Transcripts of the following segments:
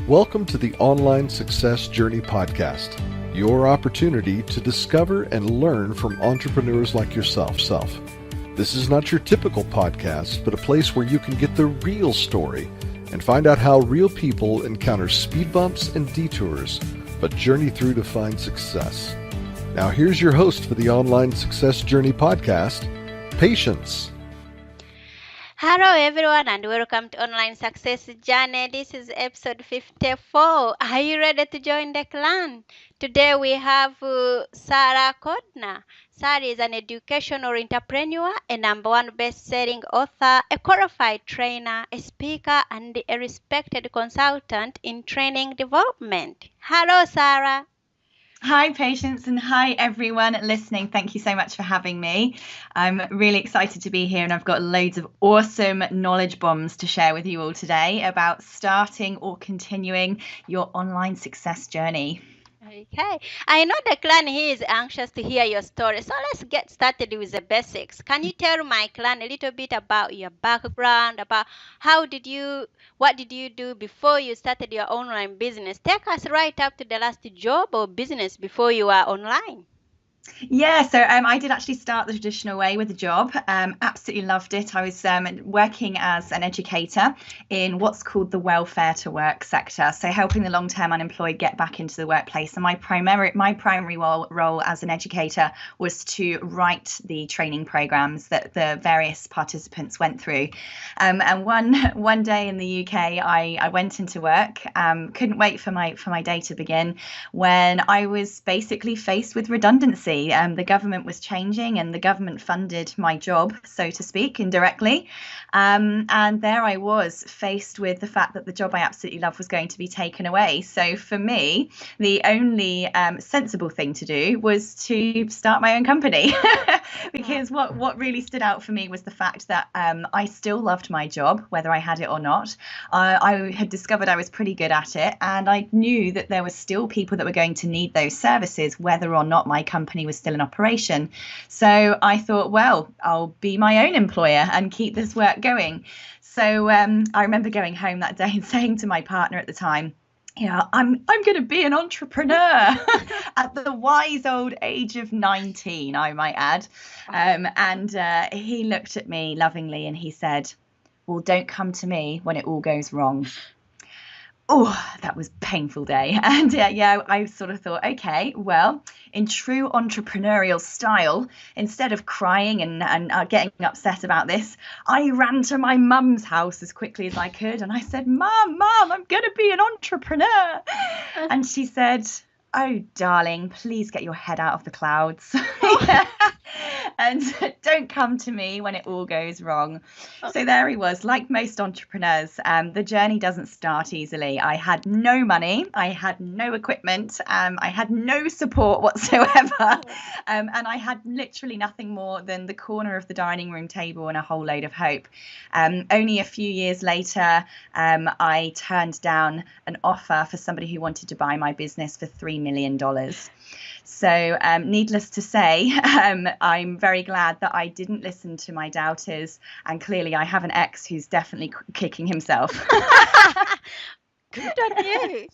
Welcome to the Online Success Journey podcast, your opportunity to discover and learn from entrepreneurs like yourself. This is not your typical podcast, but a place where you can get the real story and find out how real people encounter speed bumps and detours, but journey through to find success. Now here's your host for the Online Success Journey podcast, Patience. Hello everyone and welcome to Online Success Journey. This is episode 54. Are you ready to join the clan? Today we have Sarah Cordiner. Sarah is an educational entrepreneur, a #1 best-selling author, a qualified trainer, a speaker, and a respected consultant in training development. Hello, Sarah. Hi, Patience, and hi, everyone listening. Thank you so much for having me. I'm really excited to be here, and I've got loads of awesome knowledge bombs to share with you all today about starting or continuing your online success journey. Okay, I know the clan here is anxious to hear your story, so let's get started with the basics. Can you tell my clan a little bit about your background, about what did you do before you started your online business? Take us right up to the last job or business before you were online. Yeah, so I did actually start the traditional way with a job. Absolutely loved it. I was working as an educator in what's called the welfare to work sector, so helping the long-term unemployed get back into the workplace. And my primary role as an educator was to write the training programs that the various participants went through. And one day in the UK, I went into work. Couldn't wait for my day to begin when I was basically faced with redundancy. The government was changing and the government funded my job, so to speak, indirectly. And there I was faced with the fact that the job I absolutely loved was going to be taken away. So for me, the only sensible thing to do was to start my own company because what really stood out for me was the fact that I still loved my job, whether I had it or not. I had discovered I was pretty good at it, and I knew that there were still people that were going to need those services, whether or not my company was still in operation. So I thought, well, I'll be my own employer and keep this work going. So I remember going home that day and saying to my partner at the time, yeah, I'm going to be an entrepreneur at the wise old age of 19, I might add. And he looked at me lovingly and he said, well, don't come to me when it all goes wrong. Oh, that was a painful day. And I sort of thought, okay, well, in true entrepreneurial style, instead of crying and getting upset about this, I ran to my mum's house as quickly as I could. And I said, Mum, I'm going to be an entrepreneur. And she said, oh, darling, please get your head out of the clouds. And don't come to me when it all goes wrong. So there he was. Like most entrepreneurs, the journey doesn't start easily. I had no money. I had no equipment. I had no support whatsoever. And I had literally nothing more than the corner of the dining room table and a whole load of hope. Only a few years later, I turned down an offer for somebody who wanted to buy my business for $3 million. So needless to say, I'm very glad that I didn't listen to my doubters. And clearly I have an ex who's definitely kicking himself. Good on you.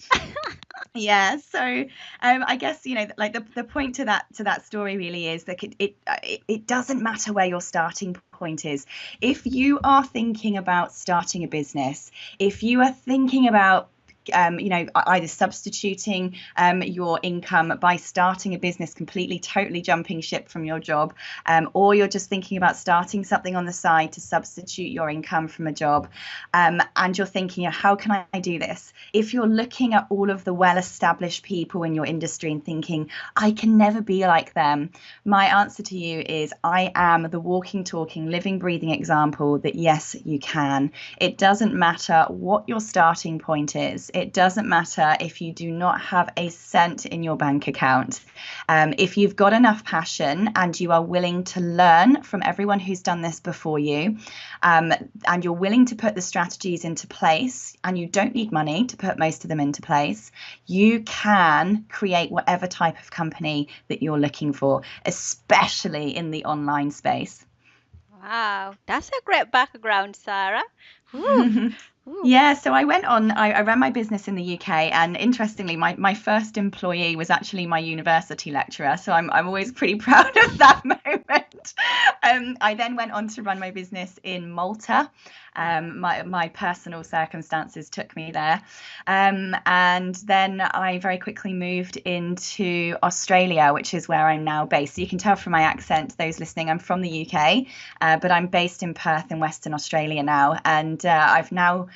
Yeah, so I guess, like the point to that story really is that it doesn't matter where your starting point is. If you are thinking about starting a business, if you are thinking about either substituting your income by starting a business completely, totally jumping ship from your job, or you're just thinking about starting something on the side to substitute your income from a job, and you're thinking, how can I do this? If you're looking at all of the well-established people in your industry and thinking, I can never be like them, my answer to you is I am the walking, talking, living, breathing example that yes, you can. It doesn't matter what your starting point is. It doesn't matter if you do not have a cent in your bank account. If you've got enough passion and you are willing to learn from everyone who's done this before you, and you're willing to put the strategies into place, and you don't need money to put most of them into place, you can create whatever type of company that you're looking for, especially in the online space. Wow, that's a great background, Sarah. Ooh. Yeah, so I went on, I ran my business in the UK, and interestingly, my first employee was actually my university lecturer. So I'm always pretty proud of that moment. I then went on to run my business in Malta. My personal circumstances took me there. And then I very quickly moved into Australia, which is where I'm now based. So you can tell from my accent, those listening, I'm from the UK, but I'm based in Perth in Western Australia now. And I've now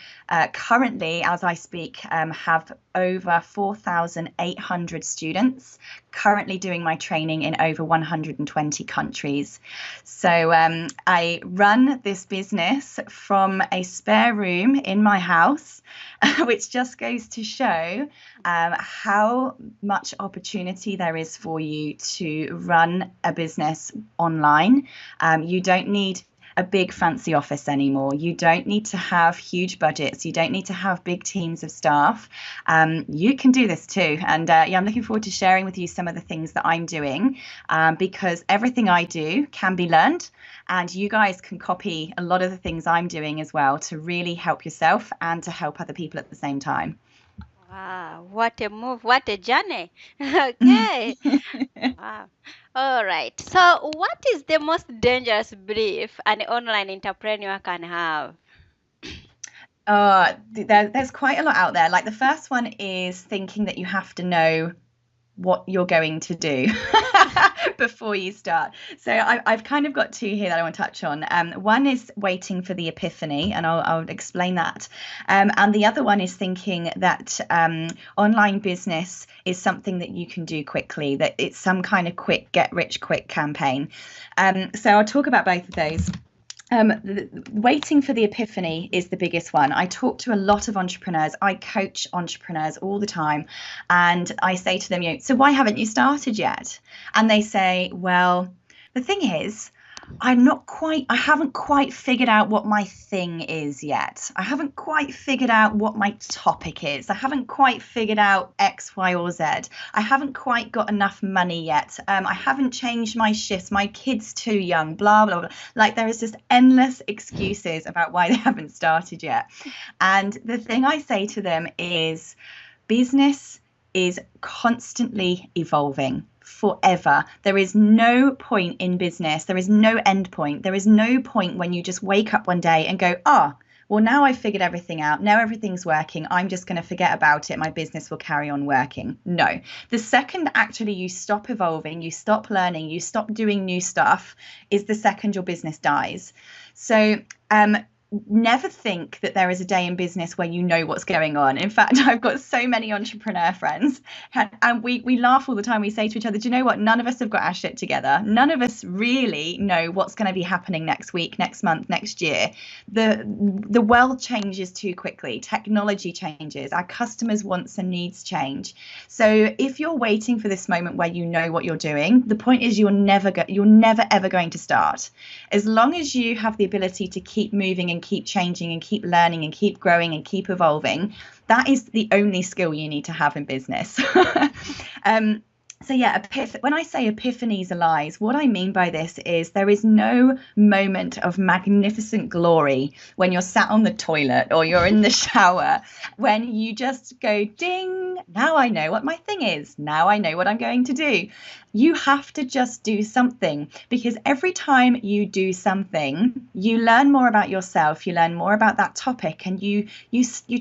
currently, as I speak, have over 4,800 students currently doing my training in over 120 countries. So I run this business from a spare room in my house, which just goes to show how much opportunity there is for you to run a business online. You don't need a big fancy office anymore. You don't need to have huge budgets. You don't need to have big teams of staff. You can do this too. And yeah, I'm looking forward to sharing with you some of the things that I'm doing, because everything I do can be learned, and you guys can copy a lot of the things I'm doing as well to really help yourself and to help other people at the same time. Wow, what a move, what a journey. Okay. Wow. All right. So, what is the most dangerous belief an online entrepreneur can have? There's quite a lot out there. Like the first one is thinking that you have to know what you're going to do before you start. So I've kind of got two here that I want to touch on. One is waiting for the epiphany, and I'll explain that. And the other one is thinking that online business is something that you can do quickly, that it's some kind of quick, get rich quick campaign. So I'll talk about both of those. Waiting for the epiphany is the biggest one. I talk to a lot of entrepreneurs. I coach entrepreneurs all the time. And I say to them, so why haven't you started yet? And they say, well, the thing is, I haven't quite figured out what my thing is yet. I haven't quite figured out what my topic is. I haven't quite figured out X, Y, or Z. I haven't quite got enough money yet. I haven't changed my shifts. My kid's too young, blah, blah, blah. Like there is just endless excuses about why they haven't started yet. And the thing I say to them is business is constantly evolving. Forever. There is no point in business. There is no end point. There is no point when you just wake up one day and go, well, now I've figured everything out. Now everything's working. I'm just going to forget about it. My business will carry on working. No. The second actually you stop evolving, you stop learning, you stop doing new stuff is the second your business dies. So, never think that there is a day in business where you know what's going on. In fact, I've got so many entrepreneur friends, and we laugh all the time. We say to each other, do you know what? None of us have got our shit together. None of us really know what's going to be happening next week, next month, next year. The world changes too quickly. Technology changes. Our customers' wants and needs change. So if you're waiting for this moment where you know what you're doing, the point is you're never ever going to start. As long as you have the ability to keep moving and keep changing and keep learning and keep growing and keep evolving, that is the only skill you need to have in business. So yeah, when I say epiphanies are lies, what I mean by this is there is no moment of magnificent glory when you're sat on the toilet or you're in the shower when you just go ding, now I know what my thing is. Now I know what I'm going to do. You have to just do something, because every time you do something, you learn more about yourself, you learn more about that topic, and you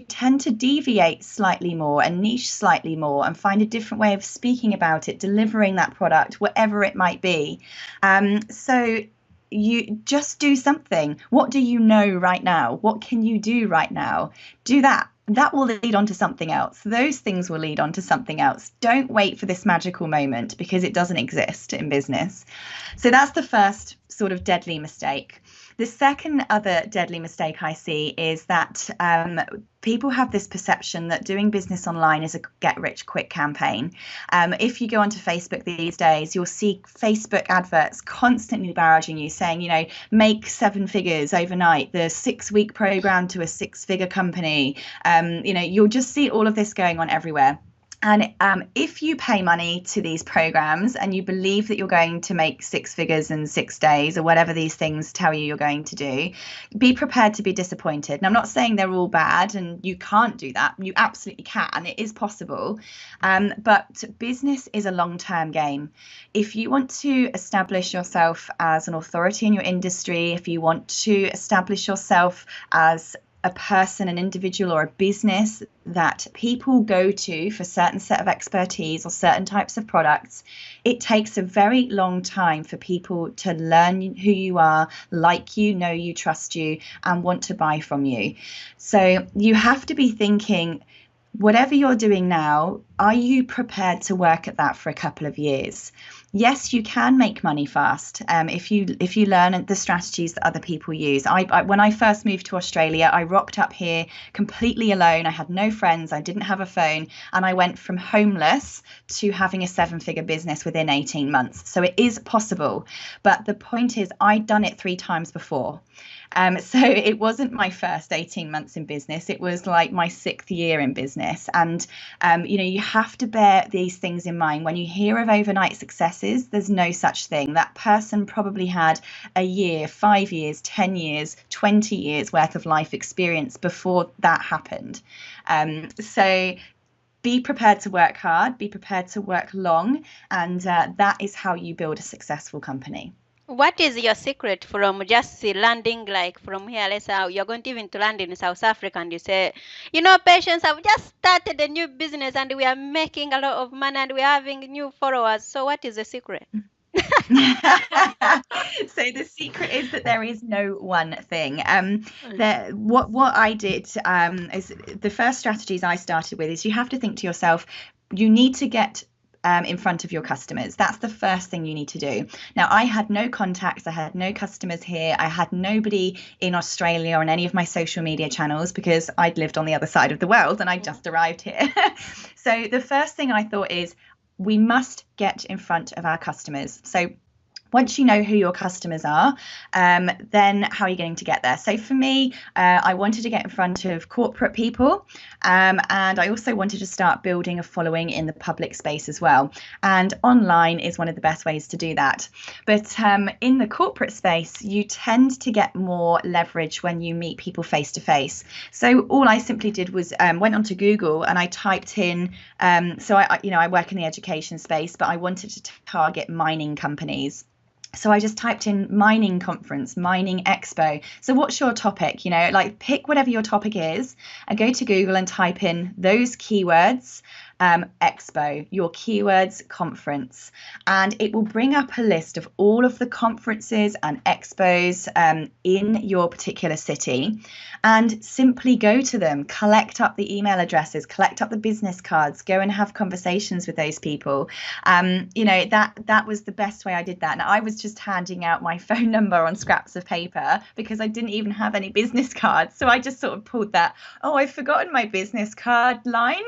tend to deviate slightly more and niche slightly more and find a different way of speaking about it, delivering that product, whatever it might be. So you just do something. What do you know right now? What can you do right now? Do that. That will lead on to something else. Those things will lead on to something else. Don't wait for this magical moment, because it doesn't exist in business. So that's the first sort of deadly mistake. The second other deadly mistake I see is that people have this perception that doing business online is a get-rich-quick campaign. If you go onto Facebook these days, you'll see Facebook adverts constantly barraging you, saying, make 7 figures overnight, the 6-week program to a 6-figure company. You'll just see all of this going on everywhere. And if you pay money to these programs and you believe that you're going to make 6 figures in 6 days or whatever these things tell you you're going to do, be prepared to be disappointed. And I'm not saying they're all bad and you can't do that. You absolutely can. It is possible. But business is a long-term game. If you want to establish yourself as an authority in your industry, if you want to establish yourself as a person, an individual, or a business that people go to for certain set of expertise or certain types of products, it takes a very long time for people to learn who you are, like you, know you, trust you, and want to buy from you. So you have to be thinking, whatever you're doing now, are you prepared to work at that for a couple of years? Yes, you can make money fast if you learn the strategies that other people use. I when I first moved to Australia, I rocked up here completely alone. I had no friends. I didn't have a phone. And I went from homeless to having a 7-figure business within 18 months. So it is possible. But the point is, I'd done it 3 times before. So it wasn't my first 18 months in business. It was like my 6th year in business. And, you have to bear these things in mind. When you hear of overnight successes, there's no such thing. That person probably had a year, 5 years, 10 years, 20 years worth of life experience before that happened. So be prepared to work hard, be prepared to work long, and that is how you build a successful company. What is your secret from just landing, like from here, let's say you're going to even to land in South Africa and you say, Patience, I've just started a new business and we are making a lot of money and we're having new followers. So what is the secret? So the secret is that there is no one thing. What I did is the first strategies I started with is you have to think to yourself, you need to get in front of your customers. That's the first thing you need to do. Now, I had no contacts. I had no customers here. I had nobody in Australia or on any of my social media channels because I'd lived on the other side of the world and I just arrived here. So the first thing I thought is we must get in front of our customers. So once you know who your customers are, then how are you going to get there? So for me, I wanted to get in front of corporate people, and I also wanted to start building a following in the public space as well. And online is one of the best ways to do that. But in the corporate space, you tend to get more leverage when you meet people face to face. So all I simply did was went onto Google and I typed in, so I work in the education space, but I wanted to target mining companies. So I just typed in mining conference, mining expo. So what's your topic? Pick whatever your topic is and go to Google and type in those keywords, expo, your keywords conference, and it will bring up a list of all of the conferences and expos in your particular city, and simply go to them, collect up the email addresses, collect up the business cards, go and have conversations with those people. That was the best way I did that. And I was just handing out my phone number on scraps of paper because I didn't even have any business cards. So I just sort of pulled that, I've forgotten my business card line.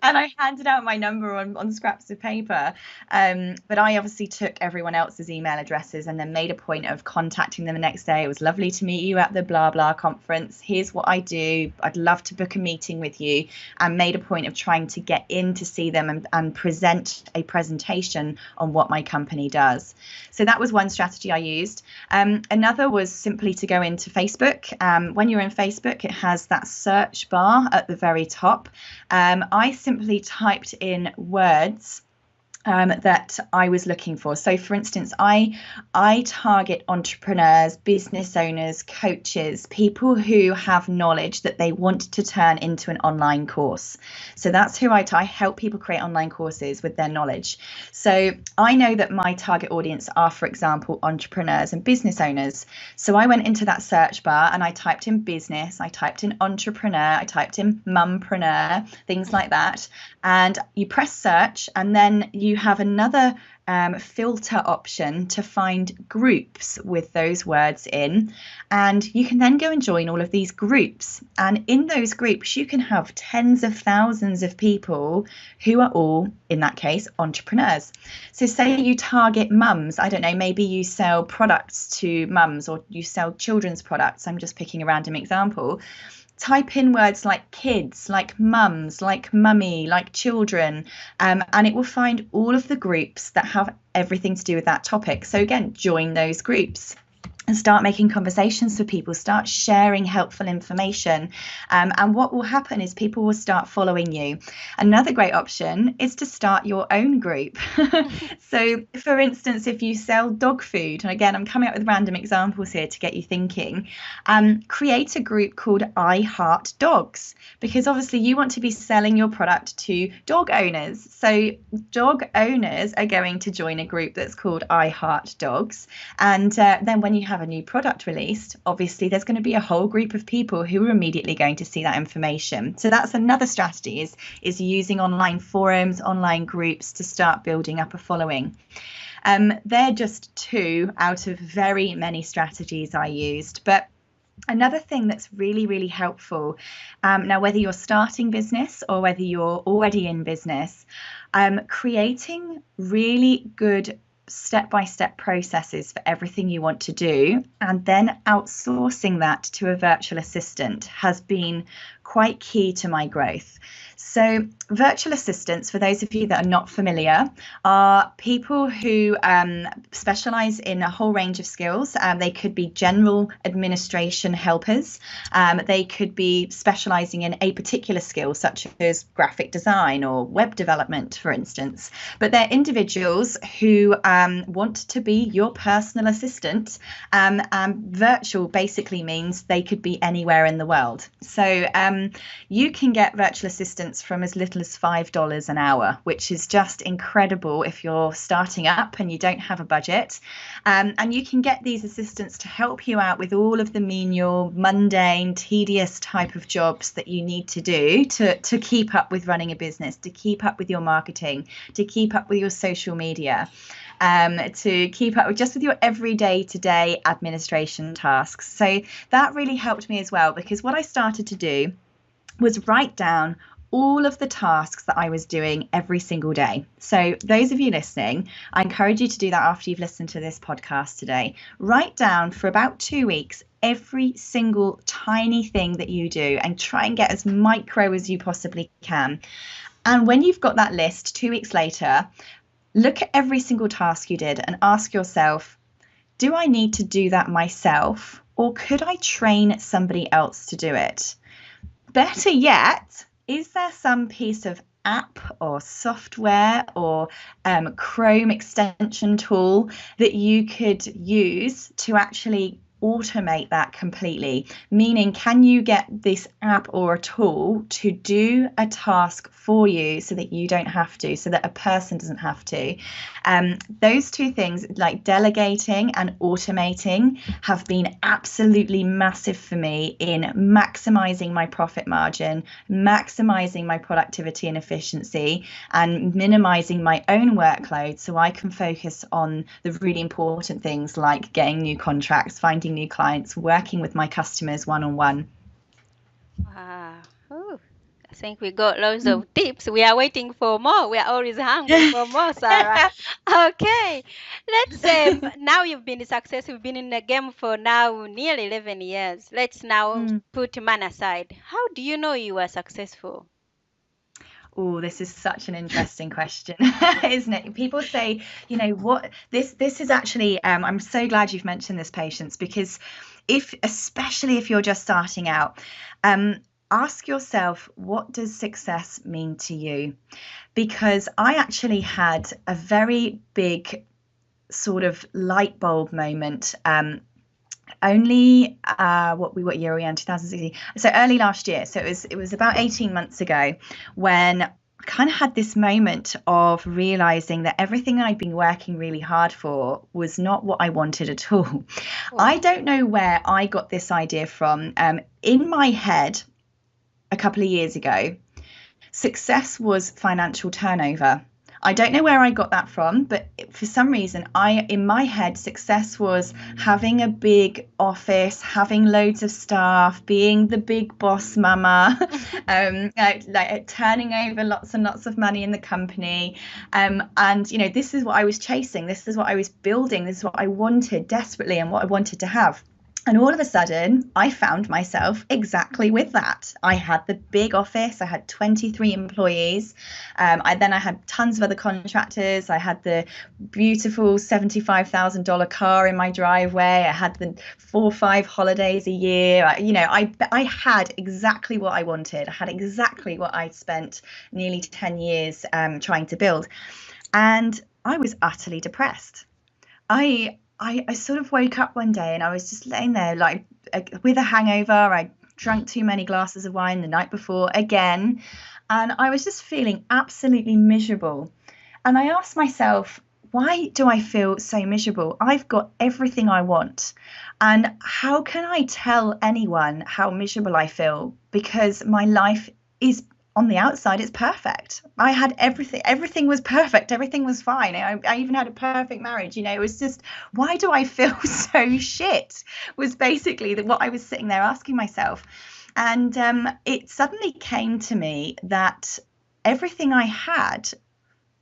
And I handed out my number on scraps of paper. But I obviously took everyone else's email addresses and then made a point of contacting them the next day. It was lovely to meet you at the blah, blah conference. Here's what I do. I'd love to book a meeting with you, and made a point of trying to get in to see them and present a presentation on what my company does. So that was one strategy I used. Another was simply to go into Facebook. When you're in Facebook, it has that search bar at the very top. I simply typed in words that I was looking for. So for instance, I target entrepreneurs, business owners, coaches, people who have knowledge that they want to turn into an online course. So that's who I help people create online courses with their knowledge. So I know that my target audience are, for example, entrepreneurs and business owners. So I went into that search bar and I typed in business, I typed in entrepreneur, I typed in mumpreneur, things like that. And you press search, and then you have another filter option to find groups with those words in, and you can then go and join all of these groups, and in those groups you can have tens of thousands of people who are all, in that case, entrepreneurs. So say you target mums, I don't know, maybe you sell products to mums or you sell children's products, I'm just picking a random example. type in words like kids, like mums, like mummy, like children, and it will find all of the groups that have everything to do with that topic. So again, join those groups and start making conversations with people, start sharing helpful information. And what will happen is people will start following you. Another great option is to start your own group. So, for instance, if you sell dog food, and again, I'm coming up with random examples here to get you thinking, create a group called I Heart Dogs, because obviously you want to be selling your product to dog owners. So dog owners are going to join a group that's called I Heart Dogs. And then when you have a new product released, obviously there's going to be a whole group of people who are immediately going to see that information. So that's another strategy, is using online forums, online groups to start building up a following. They're just 2 out of very many strategies I used. But another thing that's really, really helpful, now whether you're starting business or whether you're already in business, creating really good step-by-step processes for everything you want to do, and then outsourcing that to a virtual assistant has been quite key to my growth. So virtual assistants, for those of you that are not familiar, are people who specialize in a whole range of skills. They could be general administration helpers. They could be specializing in a particular skill, such as graphic design or web development, for instance. But they're individuals who want to be your personal assistant. Virtual basically means they could be anywhere in the world. So you can get virtual assistants from as little as $5 an hour, which is just incredible if you're starting up and you don't have a budget. And you can get these assistants to help you out with all of the menial, mundane, tedious type of jobs that you need to do to keep up with running a business, to keep up with your marketing, to keep up with your social media, to keep up with your everyday to-day administration tasks. So that really helped me as well, because what I started to do was write down all of the tasks that I was doing every single day. So those of you listening, I encourage you to do that after you've listened to this podcast today. Write down for about 2 weeks every single tiny thing that you do and try and get as micro as you possibly can. And when you've got that list 2 weeks later, look at every single task you did and ask yourself, do I need to do that myself, or could I train somebody else to do it? Better yet, is there some piece of app or software or Chrome extension tool that you could use to actually automate that completely? Meaning, can you get this app or a tool to do a task for you so that you don't have to, so that a person doesn't have to? Those 2 things, like delegating and automating, have been absolutely massive for me in maximizing my profit margin, maximizing my productivity and efficiency, and minimizing my own workload so I can focus on the really important things like getting new contracts, finding new clients, working with my customers one-on-one. Wow. Ooh, I think we got loads of tips. We are waiting for more. We are always hungry for more, Sarah. Okay. Let's say now you've been successful. You've been in the game for now nearly 11 years. Let's now put man aside. How do you know you are successful? Oh, this is such an interesting question, isn't it? People say, what this is actually, I'm so glad you've mentioned this, Patience, because especially if you're just starting out, ask yourself, what does success mean to you? Because I actually had a very big sort of light bulb moment only what year are we in? 2016. So early last year. So it was about 18 months ago when I kind of had this moment of realizing that everything I'd been working really hard for was not what I wanted at all. Oh. I don't know where I got this idea from. In my head a couple of years ago, success was financial turnover. I don't know where I got that from, but for some reason, in my head, success was having a big office, having loads of staff, being the big boss mama, like turning over lots and lots of money in the company. And, this is what I was chasing. This is what I was building. This is what I wanted desperately and what I wanted to have. And all of a sudden, I found myself exactly with that. I had the big office. I had 23 employees. I had tons of other contractors. I had the beautiful $75,000 car in my driveway. I had the 4 or 5 holidays a year. I had exactly what I wanted. I had exactly what I'd spent nearly 10 years trying to build. And I was utterly depressed. I sort of woke up one day and I was just laying there like with a hangover. I drank too many glasses of wine the night before again, and I was just feeling absolutely miserable. And I asked myself, why do I feel so miserable? I've got everything I want. And how can I tell anyone how miserable I feel? Because my life is, on the outside, it's perfect. I had everything was perfect, everything was fine. I even had a perfect marriage. It was just, why do I feel so shit, was basically what I was sitting there asking myself. And it suddenly came to me that everything I had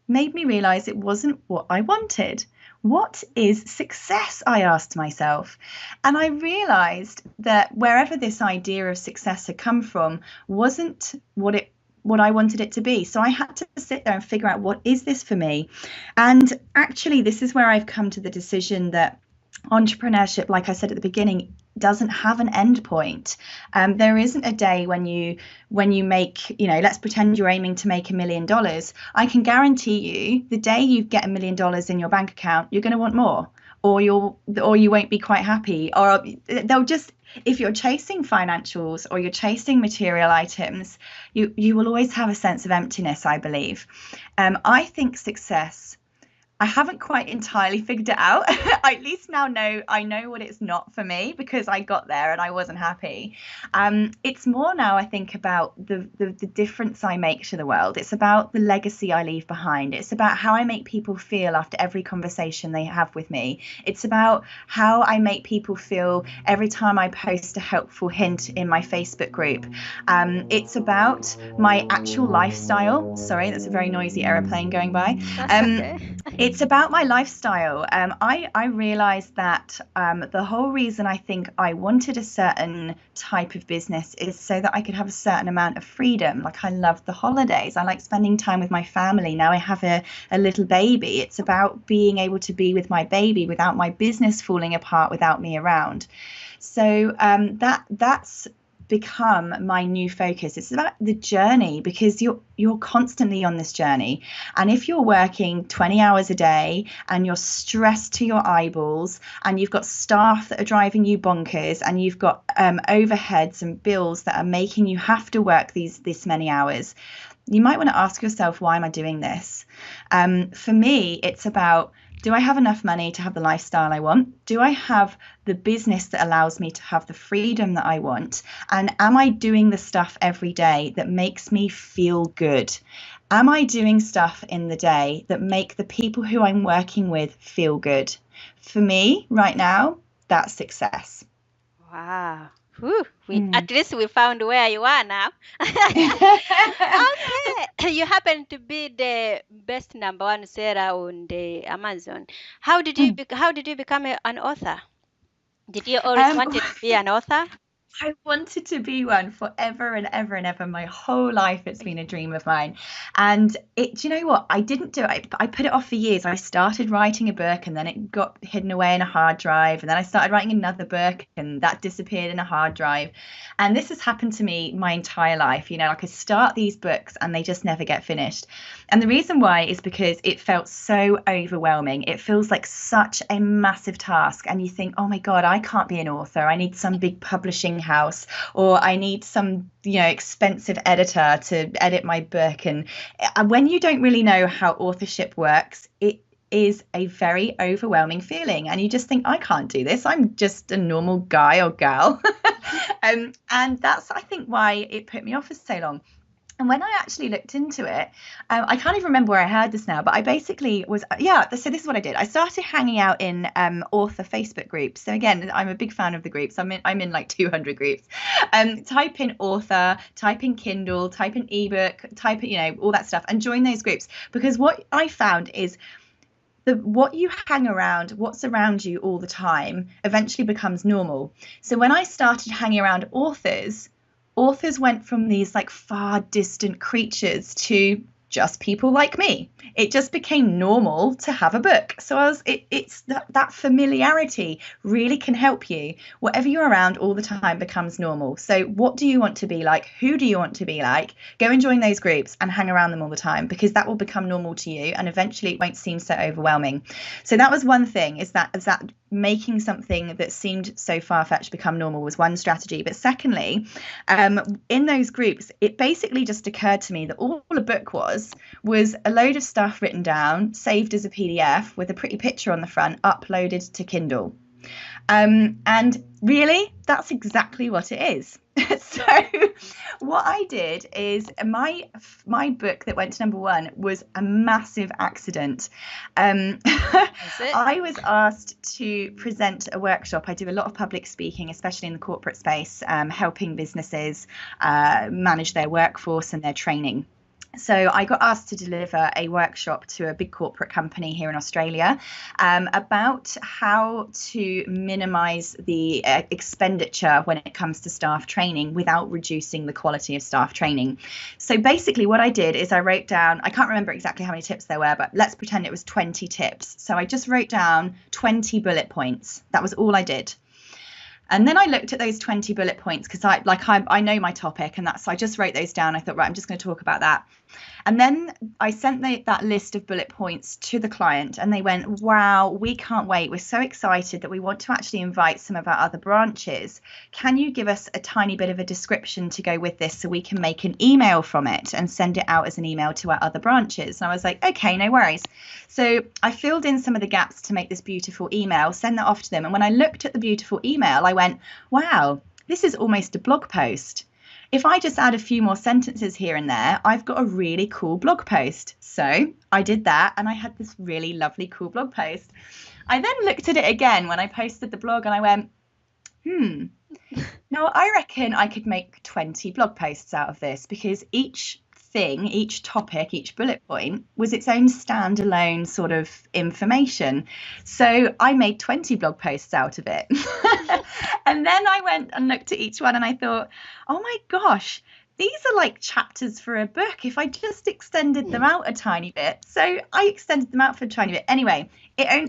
made me realize it wasn't what I wanted. What is success? I asked myself. And I realized that wherever this idea of success had come from wasn't what I wanted it to be. So I had to sit there and figure out, what is this for me? And actually, this is where I've come to the decision that entrepreneurship, like I said at the beginning, doesn't have an end point. There isn't a day when you make, let's pretend you're aiming to make $1 million. I can guarantee you the day you get $1 million in your bank account, you're going to want more, or you won't be quite happy, or they'll just, if you're chasing financials or you're chasing material items, you will always have a sense of emptiness, I believe. I think success, I haven't quite entirely figured it out. I at least now I know what it's not for me, because I got there and I wasn't happy. It's more now, I think, about the difference I make to the world. It's about the legacy I leave behind. It's about how I make people feel after every conversation they have with me. It's about how I make people feel every time I post a helpful hint in my Facebook group. It's about my actual lifestyle. Sorry, that's a very noisy aeroplane going by. It's about my lifestyle. I realized that the whole reason I think I wanted a certain type of business is so that I could have a certain amount of freedom. Like, I love the holidays. I like spending time with my family. Now I have a little baby. It's about being able to be with my baby without my business falling apart without me around. So that's become my new focus. It's about the journey, because you're constantly on this journey. And if you're working 20 hours a day and you're stressed to your eyeballs, and you've got staff that are driving you bonkers, and you've got overheads and bills that are making you have to work this many hours, you might want to ask yourself, why am I doing this? For me, it's about, do I have enough money to have the lifestyle I want? Do I have the business that allows me to have the freedom that I want? And am I doing the stuff every day that makes me feel good? Am I doing stuff in the day that make the people who I'm working with feel good? For me, right now, that's success. Wow. At least we found where you are now. Okay. You happen to be the best #1 seller on the Amazon. How did you become an author? Did you always wanted to be an author? I wanted to be one forever and ever and ever. My whole life, it's been a dream of mine. And do you know what? I didn't do it. I put it off for years. I started writing a book, and then it got hidden away in a hard drive. And then I started writing another book, and that disappeared in a hard drive. And this has happened to me my entire life. Like, I start these books and they just never get finished. And the reason why is because it felt so overwhelming. It feels like such a massive task. And you think, oh my God, I can't be an author. I need some big publishing house, or I need some expensive editor to edit my book. And when you don't really know how authorship works, it is a very overwhelming feeling, and you just think, I can't do this. I'm just a normal guy or gal. And that's, I think, why it put me off for so long. And when I actually looked into it, I can't even remember where I heard this now, but I basically was, so this is what I did. I started hanging out in author Facebook groups. So again, I'm a big fan of the groups. I'm in like 200 groups. Type in author, type in Kindle, type in ebook, type in, all that stuff, and join those groups. Because what I found is, what you hang around, what's around you all the time, eventually becomes normal. So when I started hanging around authors went from these like far distant creatures to just people like me. It just became normal to have a book. So it's that familiarity really can help you. Whatever you're around all the time becomes normal. So what do you want to be like? Who do you want to be like? Go and join those groups and hang around them all the time, because that will become normal to you, and eventually it won't seem so overwhelming. So that was one thing, is that making something that seemed so far-fetched become normal was one strategy. But secondly, in those groups, it basically just occurred to me that all a book was a load of stuff written down, saved as a PDF with a pretty picture on the front, uploaded to Kindle. And really, that's exactly what it is. So what I did is my book that went to #1 was a massive accident. I was asked to present a workshop. I do a lot of public speaking, especially in the corporate space, helping businesses manage their workforce and their training. So I got asked to deliver a workshop to a big corporate company here in Australia about how to minimize the expenditure when it comes to staff training without reducing the quality of staff training. So basically what I did is I wrote down, I can't remember exactly how many tips there were, but let's pretend it was 20 tips. So I just wrote down 20 bullet points. That was all I did. And then I looked at those 20 bullet points because I know my topic, and I just wrote those down. I thought, right, I'm just going to talk about that. And then I sent that list of bullet points to the client, and they went, wow, we can't wait. We're so excited that we want to actually invite some of our other branches. Can you give us a tiny bit of a description to go with this so we can make an email from it and send it out as an email to our other branches? And I was like, okay, no worries. So I filled in some of the gaps to make this beautiful email, send that off to them. And when I looked at the beautiful email, I went, wow, this is almost a blog post. If I just add a few more sentences here and there, I've got a really cool blog post. So I did that, and I had this really lovely, cool blog post. I then looked at it again when I posted the blog, and I went, now I reckon I could make 20 blog posts out of this, because each thing, each topic, each bullet point was its own standalone sort of information. So I made 20 blog posts out of it. And then I went and looked at each one, and I thought, oh my gosh, these are like chapters for a book if I just extended them out a tiny bit. So I extended them out for a tiny bit. Anyway,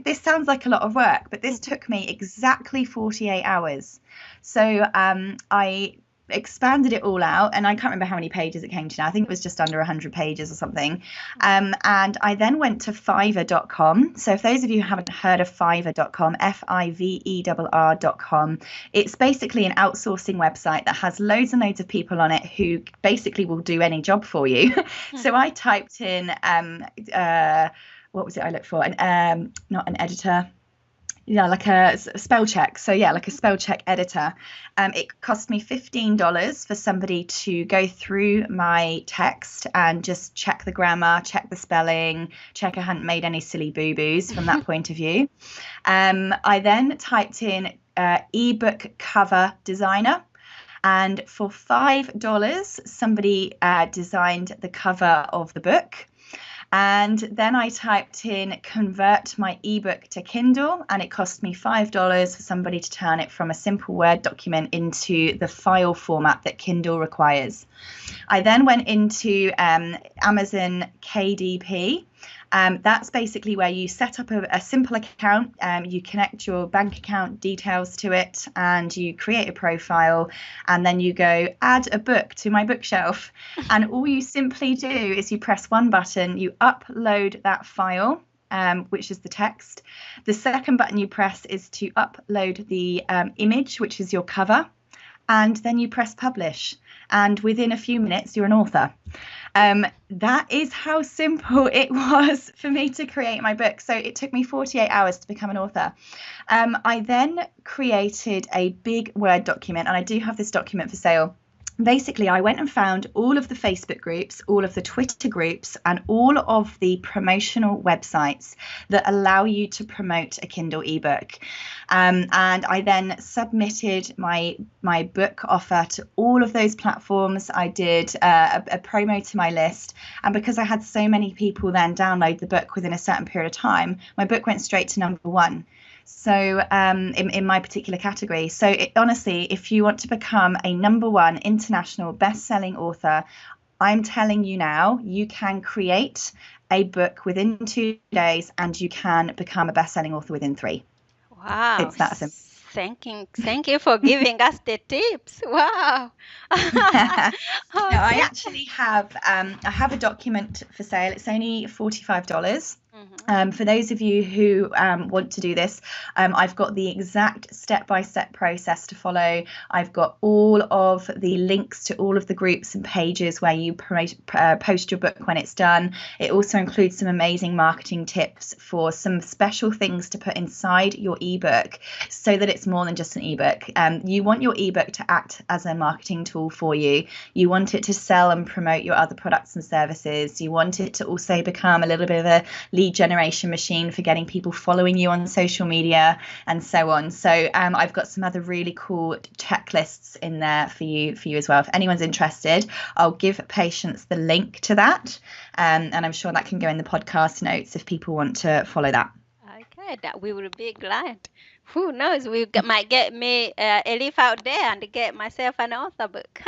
this sounds like a lot of work, but this took me exactly 48 hours. So I expanded it all out, and I can't remember how many pages it came to now. I think it was just under 100 pages or something. And I then went to Fiverr.com. So if those of you who haven't heard of Fiverr.com, Fiverr.com, it's basically an outsourcing website that has loads and loads of people on it who basically will do any job for you. So I typed in what was it I looked for? Not an editor. Yeah, like a spell check. So yeah, like a spell check editor. It cost me $15 for somebody to go through my text and just check the grammar, check the spelling, check I hadn't made any silly boo-boos from that point of view. I then typed in ebook cover designer. And for $5, somebody designed the cover of the book. And then I typed in convert my ebook to Kindle, and it cost me $5 for somebody to turn it from a simple Word document into the file format that Kindle requires. I then went into Amazon KDP. That's basically where you set up a simple account, you connect your bank account details to it, and you create a profile, and then you go add a book to my bookshelf. And all you simply do is you press one button, you upload that file, which is the text. The second button you press is to upload the image, which is your cover, and then you press publish. And within a few minutes, you're an author. That is how simple it was for me to create my book. So it took me 48 hours to become an author. I then created a big Word document, and I do have this document for sale. basically, I went and found all of the Facebook groups, all of the Twitter groups, and all of the promotional websites that allow you to promote a Kindle ebook. And I then submitted my book offer to all of those platforms. I did a promo to my list. And because I had so many people then download the book within a certain period of time, my book went straight to #1. So in my particular category. So honestly, if you want to become a #1 international best-selling author, I'm telling you now, you can create a book within 2 days and you can become a best-selling author within 3. Wow. It's that simple. Thank you for giving us the tips. Wow. No, I actually have I have a document for sale. It's only $45. For those of you who want to do this, I've got the exact step-by-step process to follow. I've got all of the links to all of the groups and pages where you post your book when it's done. It also includes some amazing marketing tips for some special things to put inside your ebook so that it's more than just an ebook. You want your ebook to act as a marketing tool for you. You want it to sell and promote your other products and services. You want it to also become a little bit of a lead generation machine for getting people following you on social media and so on. So I've got some other really cool checklists in there for you as well. If anyone's interested, I'll give Patience the link to that, and I'm sure that can go in the podcast notes if people want to follow that. Okay, that we will be glad. Who knows? Might get me a leaf out there and get myself an author book.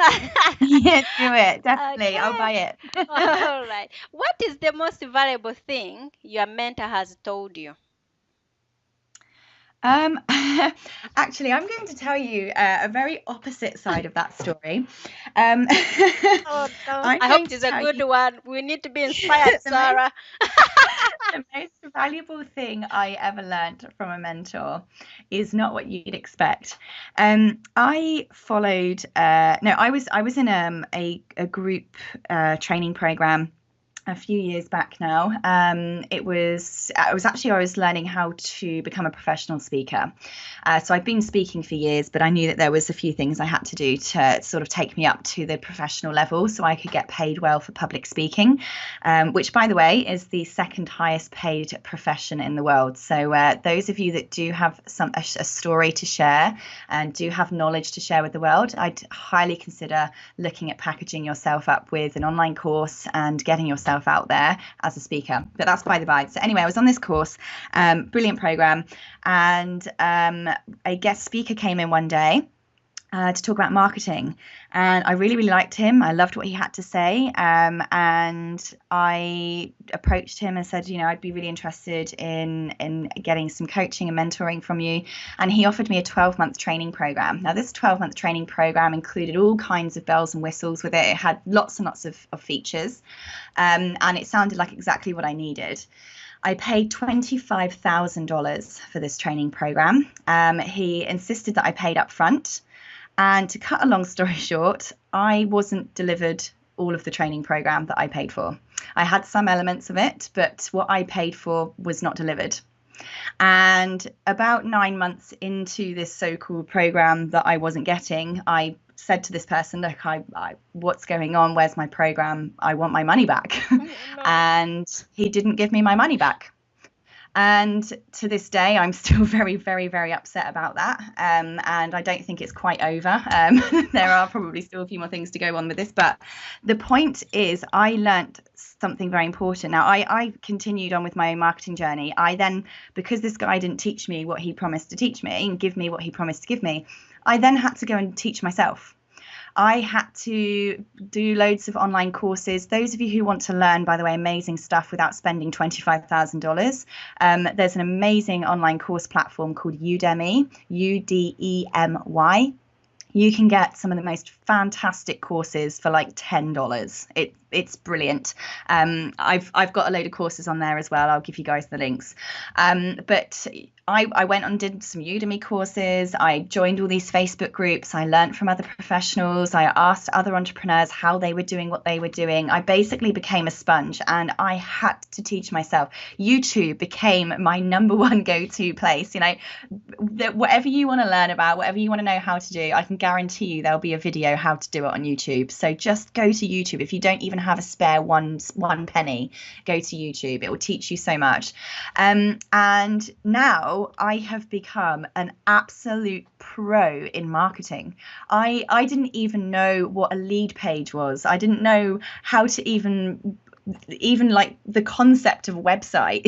Yeah, do it. Definitely. Okay. I'll buy it. All right. What is the most valuable thing your mentor has told you? Actually, I'm going to tell you a very opposite side of that story. I hope it's a good one. We need to be inspired, Sarah. The most valuable thing I ever learned from a mentor is not what you'd expect. I followed. I was in a group training program a few years back now. I was learning how to become a professional speaker. So I've been speaking for years, but I knew that there was a few things I had to do to sort of take me up to the professional level so I could get paid well for public speaking, which, by the way, is the second highest paid profession in the world. So those of you that do have a story to share and do have knowledge to share with the world, I'd highly consider looking at packaging yourself up with an online course and getting yourself out there as a speaker. But that's by the by. So anyway, I was on this course, brilliant program, and a guest speaker came in one day to talk about marketing, and I really liked him. I loved what he had to say, and I approached him and said, I'd be really interested in getting some coaching and mentoring from you. And he offered me a 12-month training program. Now, this 12-month training program included all kinds of bells and whistles with it. It had lots and lots of features, and it sounded like exactly what I needed. I paid $25,000 for this training program. He insisted that I paid up front. And to cut a long story short, I wasn't delivered all of the training program that I paid for. I had some elements of it, but what I paid for was not delivered. And about 9 months into this so-called program that I wasn't getting, I said to this person, look, what's going on? Where's my program? I want my money back. And he didn't give me my money back. And to this day, I'm still very, very, very upset about that. And I don't think it's quite over. There are probably still a few more things to go on with this. But the point is, I learnt something very important. Now, I continued on with my own marketing journey. I then, because this guy didn't teach me what he promised to teach me and give me what he promised to give me, I then had to go and teach myself. I had to do loads of online courses. Those of you who want to learn, by the way, amazing stuff without spending $25,000, there's an amazing online course platform called Udemy, Udemy. You can get some of the most fantastic courses for like $10. it's brilliant. I've got a load of courses on there as well. I'll give you guys the links. But I went and did some Udemy courses. I joined all these Facebook groups. I learned from other professionals. I asked other entrepreneurs how they were doing what they were doing. I basically became a sponge, and I had to teach myself. YouTube became my number one go-to place. You know, whatever you want to learn about, whatever you want to know how to do, I can guarantee you there'll be a video how to do it on YouTube. So just go to YouTube. If you don't even have a spare one penny, go to YouTube. It will teach you so much. And now I have become an absolute pro in marketing. I didn't even know what a lead page was. I didn't know how to even like the concept of a website.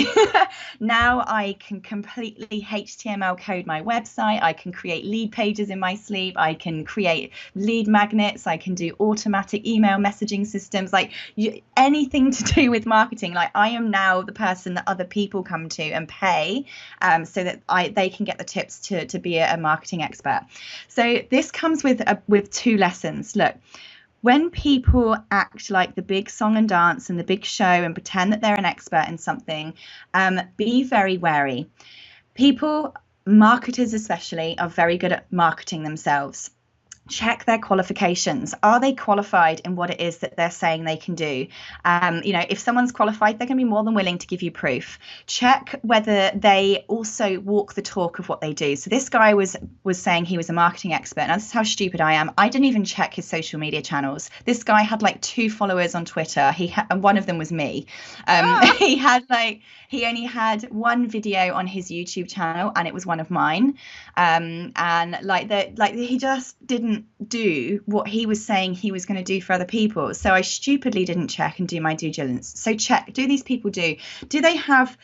Now I can completely HTML code my website. I can create lead pages in my sleep. I can create lead magnets. I can do automatic email messaging systems, like anything to do with marketing. Like I am now the person that other people come to and pay so that they can get the tips to be a marketing expert. So this comes with two lessons. Look, when people act like the big song and dance and the big show and pretend that they're an expert in something, be very wary. People, marketers especially, are very good at marketing themselves. Check their qualifications. Are they qualified in what it is that they're saying they can do? You know, if someone's qualified, they're going to be more than willing to give you proof. Check whether they also walk the talk of what they do. So this guy was saying he was a marketing expert. Now, this is how stupid I am. I didn't even check his social media channels. This guy had like 2 followers on Twitter. And one of them was me. He only had 1 video on his YouTube channel, and it was one of mine. And he just didn't do what he was saying he was going to do for other people. So I stupidly didn't check and do my due diligence. So check, do these people do they have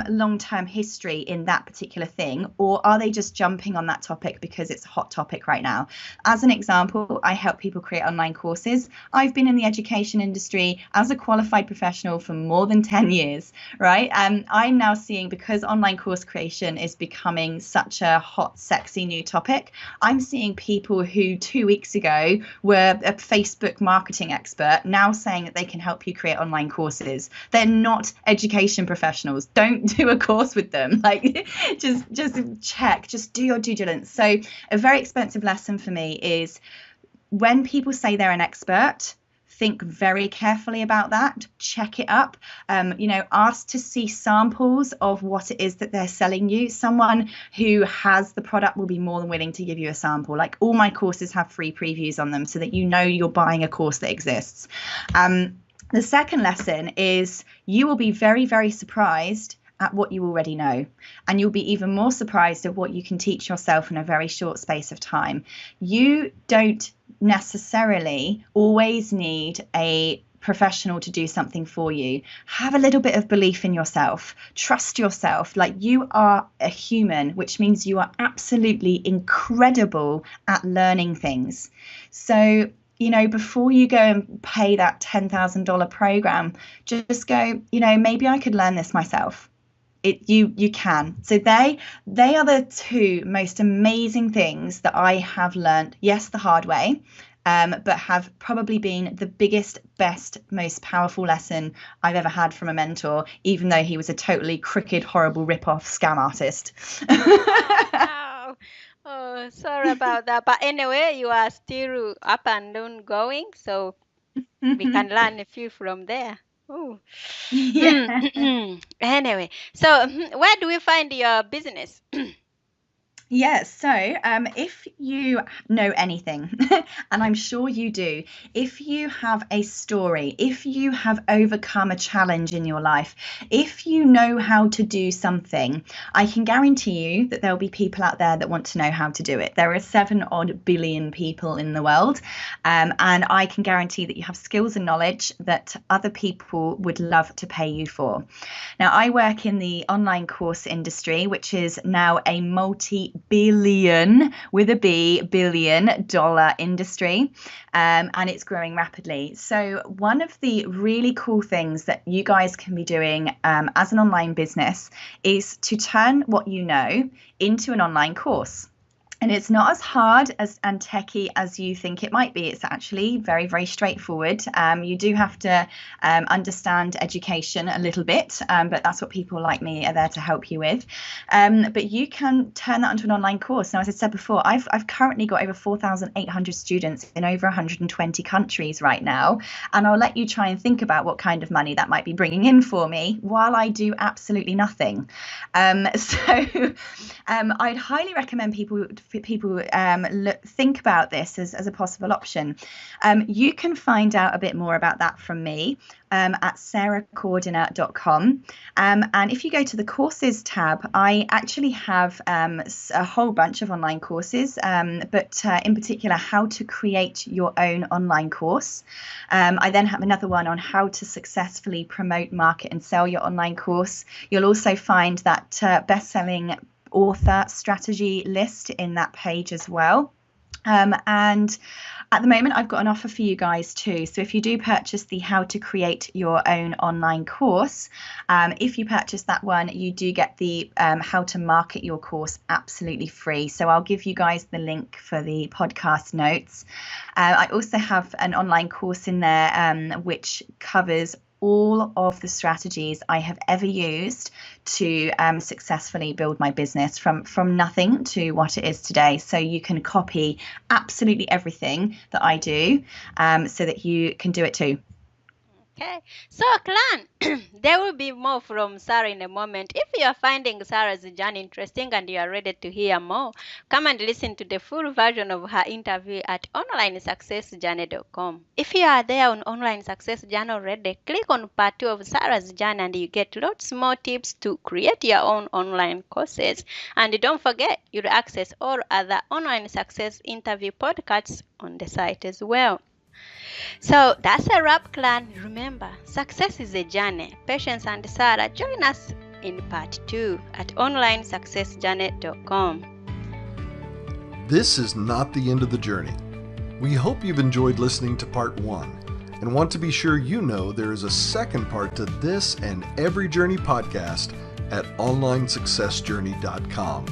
long-term history in that particular thing, or are they just jumping on that topic because it's a hot topic right now? As an example, I help people create online courses. I've been in the education industry as a qualified professional for more than 10 years, right? I'm now seeing, because online course creation is becoming such a hot, sexy new topic, I'm seeing people who 2 weeks ago were a Facebook marketing expert now saying that they can help you create online courses. They're not education professionals. Don't do a course with them. Like, just check, just do your due diligence. So a very expensive lesson for me is when people say they're an expert, think very carefully about that. Check it up. Ask to see samples of what it is that they're selling you. Someone who has the product will be more than willing to give you a sample. Like, all my courses have free previews on them so that you know you're buying a course that exists. The second lesson is you will be very, very surprised at what you already know, and you'll be even more surprised at what you can teach yourself in a very short space of time. You don't necessarily always need a professional to do something for you. Have a little bit of belief in yourself. Trust yourself. Like, you are a human, which means you are absolutely incredible at learning things. So, before you go and pay that $10,000 program, just go, maybe I could learn this myself. You can. So they are the 2 most amazing things that I have learned, yes, the hard way, but have probably been the biggest, best, most powerful lesson I've ever had from a mentor, even though he was a totally crooked, horrible rip-off scam artist. Wow. Oh, sorry about that. But anyway, you are still up and ongoing, so we can learn a few from there. Oh. Yeah. Anyway, so where do we find your business? Yes. So if you know anything, and I'm sure you do, if you have a story, if you have overcome a challenge in your life, if you know how to do something, I can guarantee you that there'll be people out there that want to know how to do it. There are 7-odd billion people in the world, and I can guarantee that you have skills and knowledge that other people would love to pay you for. Now, I work in the online course industry, which is now a multi-billion, with a B, $billion industry, and it's growing rapidly. So one of the really cool things that you guys can be doing as an online business is to turn what you know into an online course. And it's not as hard and techy as you think it might be. It's actually very, very straightforward. You do have to understand education a little bit, but that's what people like me are there to help you with. But you can turn that into an online course. Now, as I said before, I've currently got over 4,800 students in over 120 countries right now. And I'll let you try and think about what kind of money that might be bringing in for me while I do absolutely nothing. I'd highly recommend people think about this as a possible option. You can find out a bit more about that from me at sarahcordiner.com. And if you go to the courses tab, I actually have a whole bunch of online courses, but in particular, how to create your own online course. I then have another one on how to successfully promote, market, and sell your online course. You'll also find that best-selling author strategy list in that page as well. And at the moment, I've got an offer for you guys too. So if you do purchase the How to Create Your Own Online course, if you purchase that one, you do get the How to Market Your Course absolutely free. So I'll give you guys the link for the podcast notes. I also have an online course in there which covers all of the strategies I have ever used to successfully build my business from nothing to what it is today. So you can copy absolutely everything that I do so that you can do it too. Okay, so clan, there will be more from Sarah in a moment. If you are finding Sarah's journey interesting and you are ready to hear more, come and listen to the full version of her interview at onlinesuccessjourney.com. If you are there on Online Success Journey already, click on part 2 of Sarah's journey and you get lots more tips to create your own online courses. And don't forget, you'll access all other online success interview podcasts on the site as well. So that's a wrap, clan. Remember, success is a journey. Patience and Sarah join us in part 2 at onlinesuccessjourney.com. This is not the end of the journey. We hope you've enjoyed listening to part 1 and want to be sure you know there is a second part to this and every journey podcast at onlinesuccessjourney.com.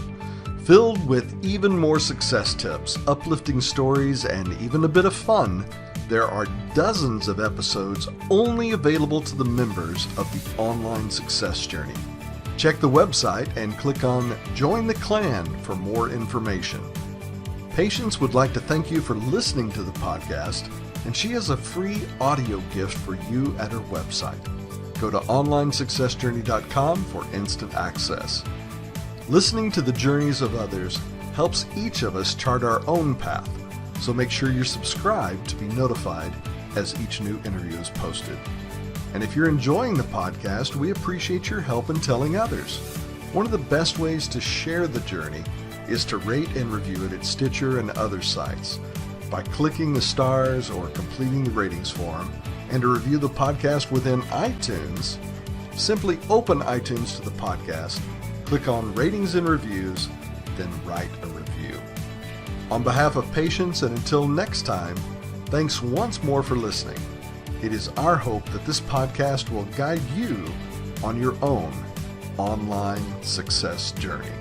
Filled with even more success tips, uplifting stories, and even a bit of fun. There are dozens of episodes only available to the members of the Online Success Journey. Check the website and click on Join the Clan for more information. Patience would like to thank you for listening to the podcast, and she has a free audio gift for you at her website. Go to onlinesuccessjourney.com for instant access. Listening to the journeys of others helps each of us chart our own path. So make sure you're subscribed to be notified as each new interview is posted. And if you're enjoying the podcast, we appreciate your help in telling others. One of the best ways to share the journey is to rate and review it at Stitcher and other sites by clicking the stars or completing the ratings form, and to review the podcast within iTunes. Simply open iTunes to the podcast, click on Ratings and Reviews, then write a review. On behalf of Patience, and until next time, thanks once more for listening. It is our hope that this podcast will guide you on your own online success journey.